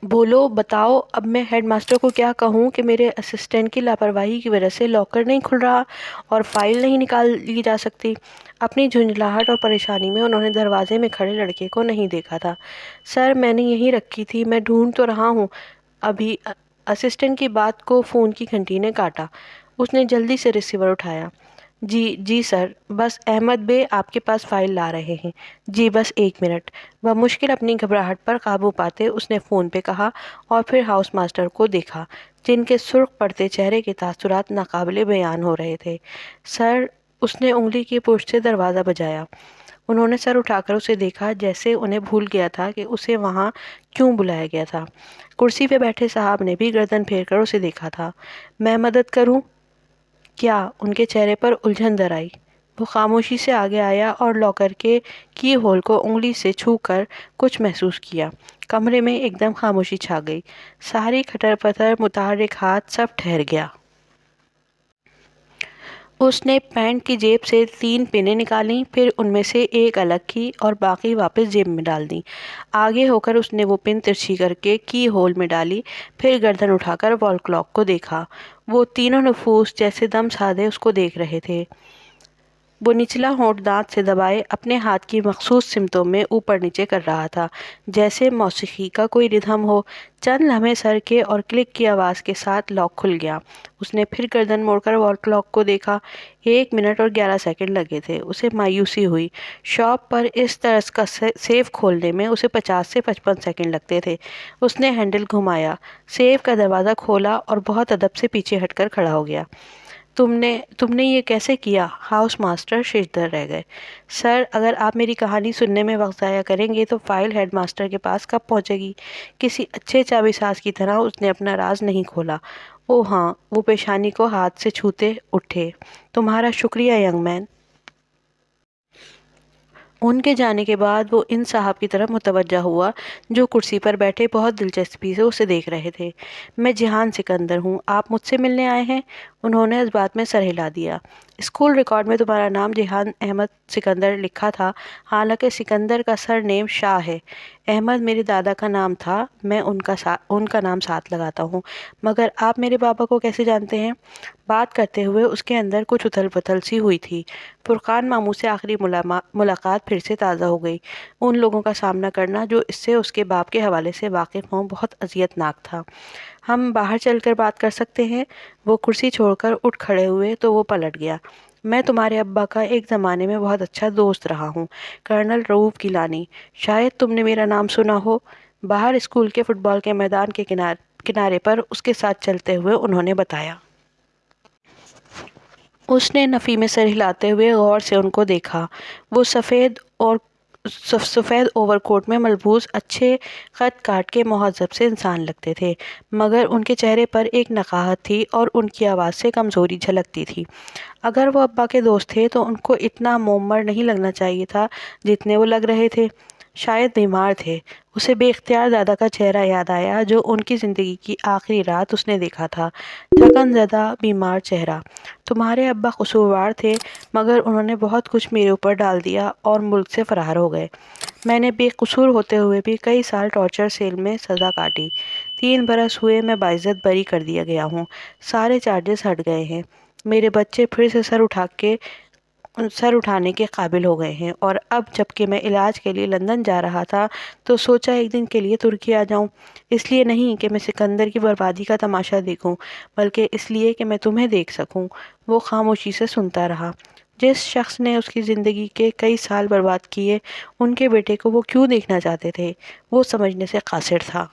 بولو بتاؤ، اب میں ہیڈ ماسٹر کو کیا کہوں کہ میرے اسسٹنٹ کی لاپرواہی کی وجہ سے لاکر نہیں کھل رہا اور فائل نہیں نکال لی جا سکتی۔ اپنی جھنجھلاہٹ اور پریشانی میں انہوں نے دروازے میں کھڑے لڑکے کو نہیں دیکھا تھا۔ سر میں نے یہیں رکھی تھی، میں ڈھونڈ تو رہا ہوں ابھی۔ اسسٹنٹ کی بات کو فون کی گھنٹی نے کاٹا۔ اس نے جلدی سے ریسیور اٹھایا۔ جی سر، بس احمد بے آپ کے پاس فائل لا رہے ہیں۔ جی بس 1 منٹ۔ بمشکل اپنی گھبراہٹ پر قابو پاتے اس نے فون پہ کہا اور پھر ہاؤس ماسٹر کو دیکھا جن کے سرخ پڑتے چہرے کے تاثرات ناقابل بیان ہو رہے تھے۔ سر، اس نے انگلی کی پشت سے دروازہ بجایا۔ انہوں نے سر اٹھا کر اسے دیکھا جیسے انہیں بھول گیا تھا کہ اسے وہاں کیوں بلایا گیا تھا۔ کرسی پہ بیٹھے صاحب نے بھی گردن پھیر کر اسے دیکھا تھا۔ میں مدد کروں؟ کیا؟ ان کے چہرے پر الجھن در آئی۔ وہ خاموشی سے آگے آیا اور لاکر کے کی ہول کو انگلی سے چھو کر کچھ محسوس کیا۔ کمرے میں ایک دم خاموشی چھا گئی۔ ساری کھٹر پتھر، متحرک ہاتھ، سب ٹھہر گیا۔ اس نے پینٹ کی جیب سے 3 پنیں نکالیں، پھر ان میں سے ایک الگ کی اور باقی واپس جیب میں ڈال دیں۔ آگے ہو کر اس نے وہ پن ترچھی کر کے کی ہول میں ڈالی، پھر گردن اٹھا کر وال کلاک کو دیکھا۔ وہ تینوں نفوس جیسے دم سادے اس کو دیکھ رہے تھے۔ وہ نچلا ہونٹ دانت سے دبائے اپنے ہاتھ کی مخصوص سمتوں میں اوپر نیچے کر رہا تھا، جیسے موسیقی کا کوئی ردھم ہو۔ چند لمحے سر کے اور کلک کی آواز کے ساتھ لاک کھل گیا۔ اس نے پھر گردن موڑ کر وال کلاک کو دیکھا۔ 1 منٹ اور 11 سیکنڈ لگے تھے۔ اسے مایوسی ہوئی۔ شاپ پر اس طرز کا سیف کھولنے میں اسے 50 سے 55 سیکنڈ لگتے تھے۔ اس نے ہینڈل گھمایا، سیف کا دروازہ کھولا اور بہت ادب سے پیچھے ہٹ کر کھڑا ہو گیا۔ تم نے یہ کیسے کیا؟ ہاؤس ماسٹر ششدر رہ گئے۔ سر، اگر آپ میری کہانی سننے میں وقت ضائع کریں گے تو فائل ہیڈ ماسٹر کے پاس کب پہنچے گی؟ کسی اچھے چابی ساز کی طرح اس نے اپنا راز نہیں کھولا۔ اوہ ہاں، وہ پیشانی کو ہاتھ سے چھوتے اٹھے۔ تمہارا شکریہ ینگ مین۔ ان کے جانے کے بعد وہ ان صاحب کی طرف متوجہ ہوا جو کرسی پر بیٹھے بہت دلچسپی سے اسے دیکھ رہے تھے۔ میں جہان سکندر ہوں، آپ مجھ سے ملنے آئے ہیں؟ انہوں نے اس بات میں سر ہلا دیا۔ اسکول ریکارڈ میں تمہارا نام جہان احمد سکندر لکھا تھا، حالانکہ سکندر کا سر نیم شاہ ہے۔ احمد میرے دادا کا نام تھا، میں ان کا نام ساتھ لگاتا ہوں۔ مگر آپ میرے بابا کو کیسے جانتے ہیں؟ بات کرتے ہوئے اس کے اندر کچھ اتھل پتھل سی ہوئی تھی۔ فرقان ماموں سے آخری ملاقات پھر سے تازہ ہو گئی۔ ان لوگوں کا سامنا کرنا جو اس سے اس کے باپ کے حوالے سے واقف ہوں بہت اذیت ناک تھا۔ ہم باہر چل کر بات کر سکتے ہیں؟ وہ کرسی چھوڑ کر اٹھ کھڑے ہوئے تو وہ پلٹ گیا۔ میں تمہارے ابا کا ایک زمانے میں بہت اچھا دوست رہا ہوں، کرنل رؤوف گیلانی۔ شاید تم نے میرا نام سنا ہو۔ باہر اسکول کے فٹ بال کے میدان کے کنارے پر اس کے ساتھ چلتے ہوئے انہوں نے بتایا۔ اس نے نفی میں سر ہلاتے ہوئے غور سے ان کو دیکھا۔ وہ سفید اوور کوٹ میں ملبوس اچھے قد کاٹ کے مہذب سے انسان لگتے تھے، مگر ان کے چہرے پر ایک نقاہت تھی اور ان کی آواز سے کمزوری جھلکتی تھی۔ اگر وہ ابا کے دوست تھے تو ان کو اتنا مومر نہیں لگنا چاہیے تھا جتنے وہ لگ رہے تھے۔ شاید بیمار تھے۔ اسے بے اختیار دادا کا چہرہ یاد آیا جو ان کی زندگی کی آخری رات اس نے دیکھا تھا۔ تھکن زدہ، بیمار چہرہ۔ تمہارے ابا قصوروار تھے، مگر انہوں نے بہت کچھ میرے اوپر ڈال دیا اور ملک سے فرار ہو گئے۔ میں نے بے قصور ہوتے ہوئے بھی کئی سال ٹارچر سیل میں سزا کاٹی۔ 3 برس ہوئے میں باعزت بری کر دیا گیا ہوں۔ سارے چارجز ہٹ گئے ہیں۔ میرے بچے پھر سے سر اٹھانے کے قابل ہو گئے ہیں، اور اب جبکہ میں علاج کے لیے لندن جا رہا تھا تو سوچا ایک دن کے لیے ترکی آ جاؤں۔ اس لیے نہیں کہ میں سکندر کی بربادی کا تماشا دیکھوں، بلکہ اس لیے کہ میں تمہیں دیکھ سکوں۔ وہ خاموشی سے سنتا رہا۔ جس شخص نے اس کی زندگی کے کئی سال برباد کیے، ان کے بیٹے کو وہ کیوں دیکھنا چاہتے تھے؟ وہ سمجھنے سے قاصر تھا۔